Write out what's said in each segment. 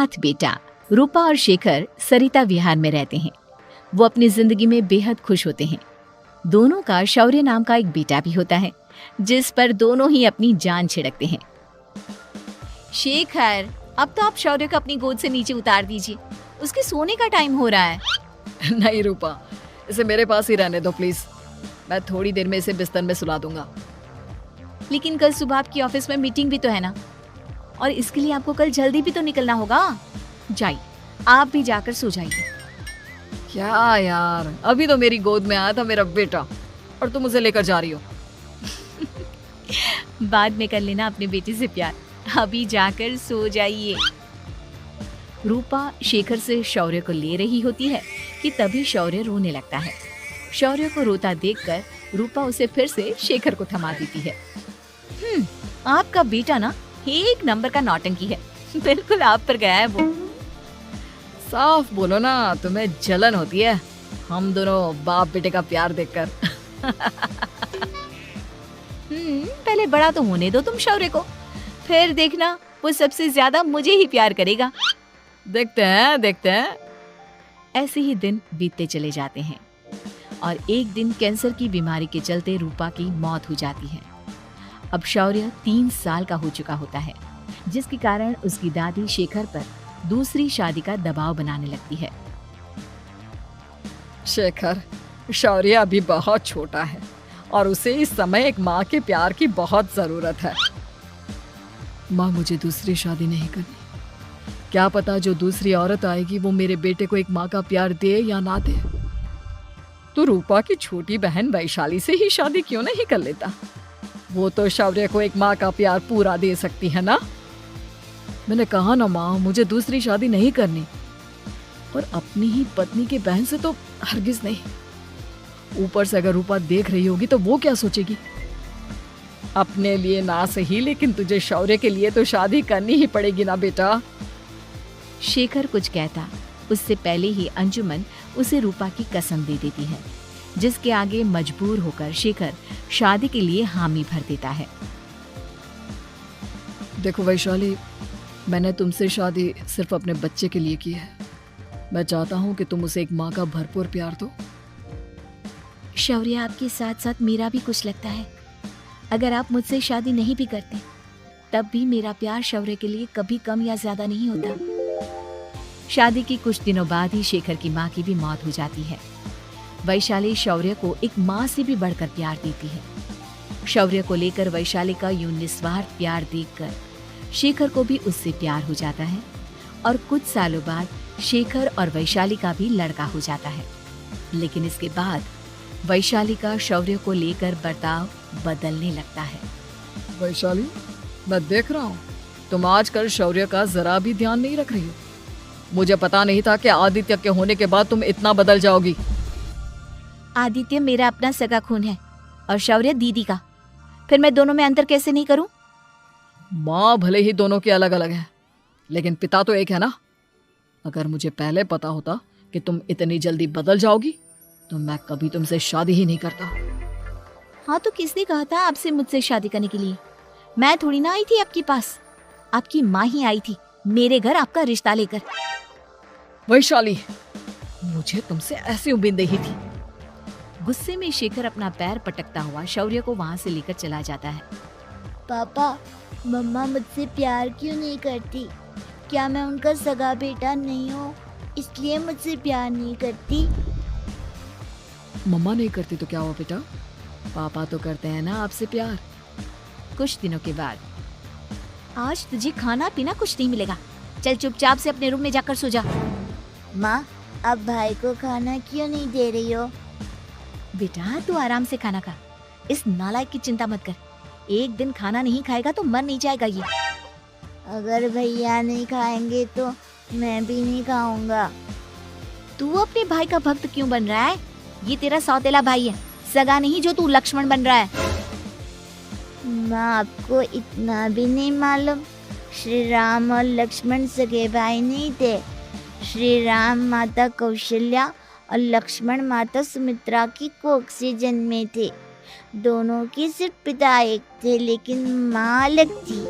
अनाथ बेटा। रूपा और शेखर सरिता विहार में रहते हैं। वो अपनी जिंदगी में बेहद खुश होते हैं। दोनों का शौर्य नाम का एक बेटा भी होता है, जिस पर दोनों ही अपनी जान छिड़कते हैं। शेखर, अब तो आप शौर्य को अपनी गोद से नीचे उतार दीजिए, उसके सोने का टाइम हो रहा है। नहीं रूपा, इसे मेरे पास ही रहने दो प्लीज। मैं थोड़ी देर में इसे बिस्तर में सुला दूंगा। लेकिन कल सुबह आपकी ऑफिस में मीटिंग भी तो है ना, और इसके लिए आपको कल जल्दी भी तो निकलना होगा। जाइए, आप भी जाकर सो जाइए। क्या यार, अभी तो मेरी गोद में आया था मेरा बेटा और तुम उसे लेकर जा रही हो। बाद में कर लेना अपने बेटे से प्यार, अभी जाकर सो जाइए। रूपा शेखर से शौर्य को ले रही होती है कि तभी शौर्य रोने लगता है। शौर्य को रोता देखकर रूपा उसे फिर से शेखर को थमा देती है। आपका बेटा ना एक नंबर का नौटंकी है, बिल्कुल आप पर गया है वो। साफ बोलो ना, तुम्हें जलन होती है हम दोनों बाप बेटे का प्यार देखकर। पहले बड़ा तो होने दो तुम शौर्य को, फिर देखना वो सबसे ज्यादा मुझे ही प्यार करेगा। देखते हैं। ऐसे ही दिन बीतते चले जाते हैं और एक दिन कैंसर की बीमारी के चलते रूपा की मौत हो जाती है। अब शौर्य 3 साल का हो चुका होता है, जिसके कारण उसकी दादी शेखर पर दूसरी शादी का दबाव बनाने लगती है। शेखर, शौर्य अभी बहुत छोटा है और उसे इस समय एक माँ के प्यार की बहुत जरूरत है। माँ, मुझे दूसरी शादी नहीं करनी। क्या पता जो दूसरी औरत आएगी वो मेरे बेटे को एक माँ का प्यार दे या ना दे। तो रूपा की छोटी बहन वैशाली से ही शादी क्यों नहीं कर लेता? वो तो शौर्य को एक माँ का प्यार पूरा दे सकती है ना। मैंने कहा ना माँ, मुझे दूसरी शादी नहीं करनी, और अपनी ही पत्नी की बहन से तो हरगिज नहीं। ऊपर से अगर रूपा देख रही होगी तो वो क्या सोचेगी? अपने लिए ना सही, लेकिन तुझे शौर्य के लिए तो शादी करनी ही पड़ेगी ना बेटा। शेखर कुछ कहता उससे पहले ही अंजुमन उसे रूपा की कसम दे देती है, जिसके आगे मजबूर होकर शेखर शादी के लिए हामी भर देता है। देखो वैशाली, मैंने तुमसे शादी सिर्फ अपने बच्चे के लिए की है। मैं चाहता हूँ कि तुम उसे एक माँ का भरपूर प्यार दो। शौर्य, आपके साथ साथ मेरा भी कुछ लगता है। अगर आप मुझसे शादी नहीं भी करते, तब भी मेरा प्यार शौर्य के लिए कभी कम या ज्यादा नहीं होता। शादी के कुछ दिनों बाद ही शेखर की माँ की भी मौत हो जाती है। वैशाली शौर्य को एक माँ से भी बढ़कर प्यार देती है। शौर्य को लेकर वैशाली का यूं निस्वार्थ प्यार देखकर शेखर को भी उससे प्यार हो जाता है और कुछ सालों बाद शेखर और वैशाली का भी लड़का हो जाता है। लेकिन इसके बाद वैशाली का शौर्य को लेकर बर्ताव बदलने लगता है। वैशाली, मैं देख रहा हूँ तुम आजकल शौर्य का जरा भी ध्यान नहीं रख रही हो। मुझे पता नहीं था कि आदित्य के होने के बाद तुम इतना बदल जाओगी। आदित्य मेरा अपना सगा खून है और शौर्य दीदी का, फिर मैं दोनों में अंतर कैसे नहीं करूं? माँ भले ही दोनों की अलग अलग है, लेकिन पिता तो एक है ना। अगर मुझे पहले पता होता कि तुम इतनी जल्दी बदल जाओगी तो मैं कभी तुमसे शादी ही नहीं करता। हाँ, तो किसने कहा था आपसे मुझसे शादी करने के लिए? मैं थोड़ी ना आई थी आपके पास, आपकी माँ ही आई थी मेरे घर आपका रिश्ता लेकर। वैशाली, मुझे तुमसे ऐसी उम्मीद नहीं थी। गुस्से में शेखर अपना पैर पटकता हुआ शौर्य को वहाँ से लेकर चला जाता है। पापा, मम्मा मुझसे प्यार क्यों नहीं करती? क्या मैं उनका सगा बेटा नहीं हूँ, इसलिए मुझसे प्यार नहीं करती? मम्मा नहीं करती तो क्या हुआ बेटा, पापा तो करते हैं ना आपसे प्यार। कुछ दिनों के बाद, आज तुझे खाना पीना कुछ नहीं मिलेगा, चल चुपचाप से अपने रूम में जाकर सो जा। माँ, अब भाई को खाना क्यों नहीं दे रही हो? बेटा तू आराम से खाना खा, इस नालायक की चिंता मत कर। एक दिन खाना नहीं खाएगा तो मर नहीं जाएगा ये। अगर भैया नहीं खाएंगे तो मैं भी नहीं खाऊंगा। तू अपने भाई का भक्त क्यों बन रहा है? ये तेरा सौतेला भाई है, सगा नहीं जो तू लक्ष्मण बन रहा है। माँ, आपको इतना भी नहीं मालूम? श्री राम और लक्ष्मण सगे भाई नहीं थे। श्री राम माता कौशल्या और लक्ष्मण माता सुमित्रा की कोख से जन्मे थे। दोनों के सिर्फ पिता एक थे, लेकिन माँ अलग थी।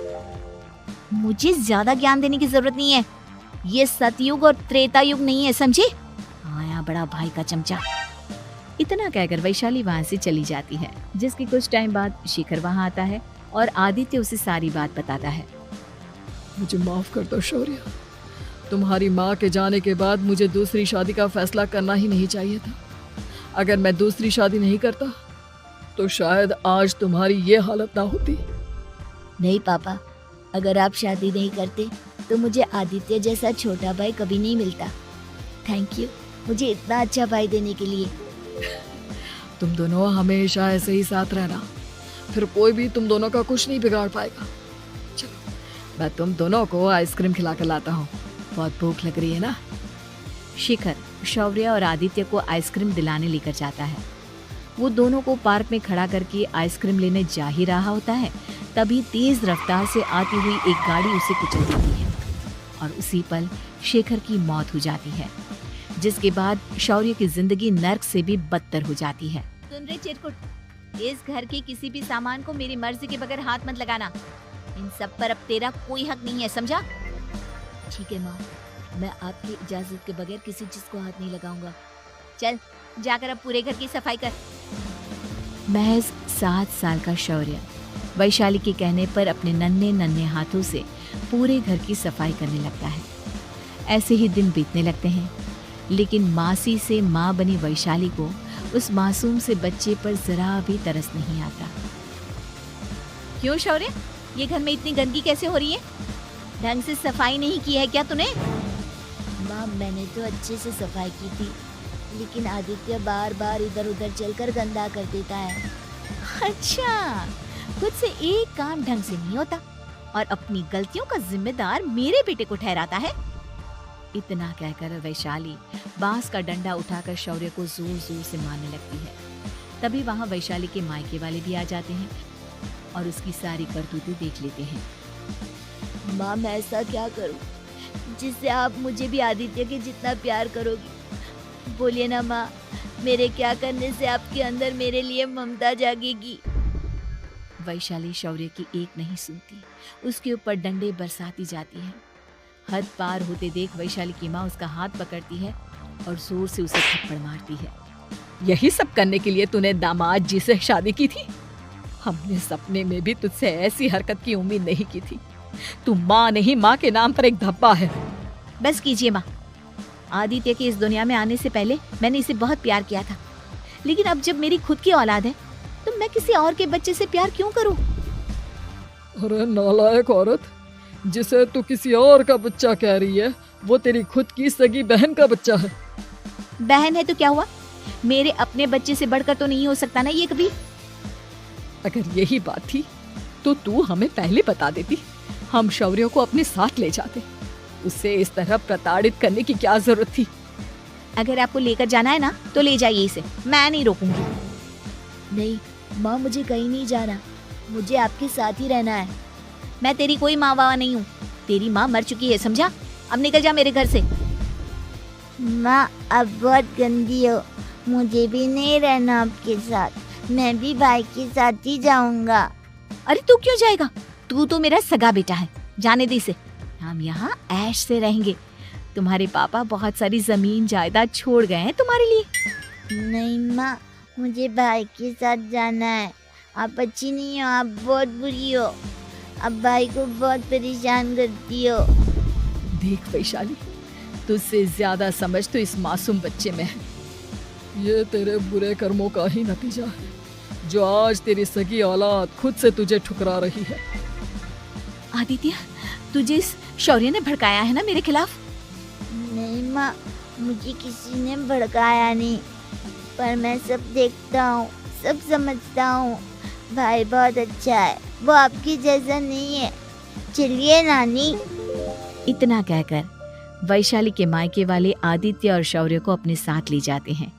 मुझे ज्यादा ज्ञान देने की जरूरत नहीं है, ये सतयुग और त्रेता युग नहीं है, समझे? आया बड़ा भाई का चमचा। इतना कहकर वैशाली वहां से चली जाती है, जिसके कुछ टाइम बाद शिखर वहां आता है और आदित्य उसे सारी बात बताता है। मुझे माफ कर दो शौर्य, तुम्हारी माँ के जाने के बाद मुझे दूसरी शादी का फैसला करना ही नहीं चाहिए था। अगर मैं दूसरी शादी नहीं करता तो शायद आज तुम्हारी ये हालत ना होती। नहीं पापा, अगर आप शादी नहीं करते तो मुझे आदित्य जैसा छोटा भाई कभी नहीं मिलता। थैंक यू मुझे इतना अच्छा भाई देने के लिए। तुम दोनों हमेशा ऐसे ही साथ रहना, फिर कोई भी तुम दोनों का कुछ नहीं बिगाड़ पाएगा। चलो मैं तुम दोनों को आइसक्रीम खिला कर लाता हूँ, बहुत भूख लग रही है ना। शिखर शौर्य और आदित्य को आइसक्रीम दिलाने लेकर जाता है। वो दोनों को पार्क में खड़ा करके आइसक्रीम लेने जा ही रहा होता है, तभी तेज रफ्तार से आती हुई एक गाड़ी उसे कुचल देती है और उसी पल शेखर की मौत हो जाती है, जिसके बाद शौर्य की जिंदगी नर्क से भी बदतर हो जाती है। सुन रे चिरकुट, इस घर के किसी भी सामान को मेरी मर्जी के बगैर हाथ मत लगाना। इन सब पर अब तेरा कोई हक नहीं है, समझा? ठीक है माँ, मैं आपकी इजाजत के बगैर किसी चीज को हाथ नहीं लगाऊंगा। चल जाकर अब पूरे घर की सफाई कर। महज 7 साल का शौर्य वैशाली के कहने पर अपने नन्हे नन्हे हाथों से पूरे घर की सफाई करने लगता है। ऐसे ही दिन बीतने लगते हैं, लेकिन मासी से माँ बनी वैशाली को उस मासूम से बच्चे पर जरा भी तरस नहीं आता। क्यों शौर्य, ये घर में इतनी गंदगी कैसे हो रही है? ढंग से सफाई नहीं की है क्या तूने? माँ मैंने तो अच्छे से सफाई की थी, लेकिन आदित्य बार बार इधर उधर चलकर गंदा कर देता है। अच्छा, खुद से एक काम ढंग से नहीं होता और अपनी गलतियों का जिम्मेदार मेरे बेटे को ठहराता है। इतना कहकर वैशाली बांस का डंडा उठाकर शौर्य को जोर जोर से मारने लगती है। तभी वहां वैशाली के मायके वाले भी आ जाते हैं और उसकी सारी करतूतें देख लेते हैं। माँ मैं ऐसा क्या करूँ जिससे आप मुझे भी आदित्य के जितना प्यार करोगी? बोलिए ना माँ, मेरे क्या करने से आपके अंदर मेरे लिए ममता जागेगी? वैशाली शौर्य की एक नहीं सुनती, उसके ऊपर डंडे बरसाती जाती है। हद पार होते देख वैशाली की माँ उसका हाथ पकड़ती है और जोर से उसे थप्पड़ मारती है। यही सब करने के लिए तूने दामाद जी से शादी की थी? हमने सपने में भी तुझसे ऐसी हरकत की उम्मीद नहीं की थी। तू माँ नहीं, माँ के नाम पर एक धब्बा है। बस कीजिए माँ, आदित्य के इस दुनिया में आने से पहले मैंने इसे बहुत प्यार किया था, लेकिन अब जब मेरी खुद की औलाद है तो मैं किसी और के बच्चे से प्यार क्यों करूं? अरे नालायक औरत, जिसे तू किसी और का बच्चा कह रही है वो तेरी खुद की सगी बहन का बच्चा है। बहन है तो क्या हुआ, मेरे अपने बच्चे से बढ़कर तो नहीं हो सकता ना ये कभी। अगर यही बात थी तो तू हमें पहले बता देती, हम शौर्य को अपने साथ ले जाते। उसे इस तरह प्रताड़ित करने की क्या जरूरत थी? अगर आपको लेकर जाना है ना तो ले जाइए इसे, मैं नहीं रोकूंगी। नहीं माँ, मुझे कहीं नहीं जाना, मुझे आपके साथ ही रहना है। मैं तेरी कोई माँ बाबा नहीं हूँ, तेरी माँ मर चुकी है, समझा? अब निकल जा मेरे घर से। माँ अब बहुत गंदी हो, मुझे भी नहीं रहना आपके साथ, मैं भी भाई के साथ ही जाऊंगा। अरे तू क्यों जाएगा, तू तो मेरा सगा बेटा है, जाने दे इसे। हम यहाँ ऐश से रहेंगे, तुम्हारे पापा बहुत सारी जमीन जायदाद छोड़ गए हैं तुम्हारे लिए। नहीं माँ, मुझे भाई के साथ जाना है। आप अच्छी नहीं हो, आप बहुत बुरी हो, आप भाई को बहुत परेशान करती हो। देख वैशाली, तुझसे ज्यादा समझ तो इस मासूम बच्चे में है। ये तेरे बुरे कर्मों का ही नतीजा है, जो आज तेरी सगी औलाद खुद से तुझे ठुकरा रही है। आदित्य, तुझे इस शौर्य ने भड़काया है ना मेरे खिलाफ? नहीं माँ, मुझे किसी ने भड़काया नहीं, पर मैं सब देखता हूँ, सब समझता हूँ। भाई बहुत अच्छा है, वो आपकी जैसा नहीं है। चलिए नानी। इतना कहकर वैशाली के मायके वाले आदित्य और शौर्य को अपने साथ ले जाते हैं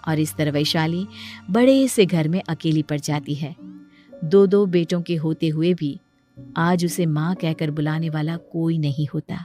और इस तरह वैशाली बड़े से घर में अकेली पड़ जाती है। 2 बेटों के होते हुए भी आज उसे माँ कहकर बुलाने वाला कोई नहीं होता।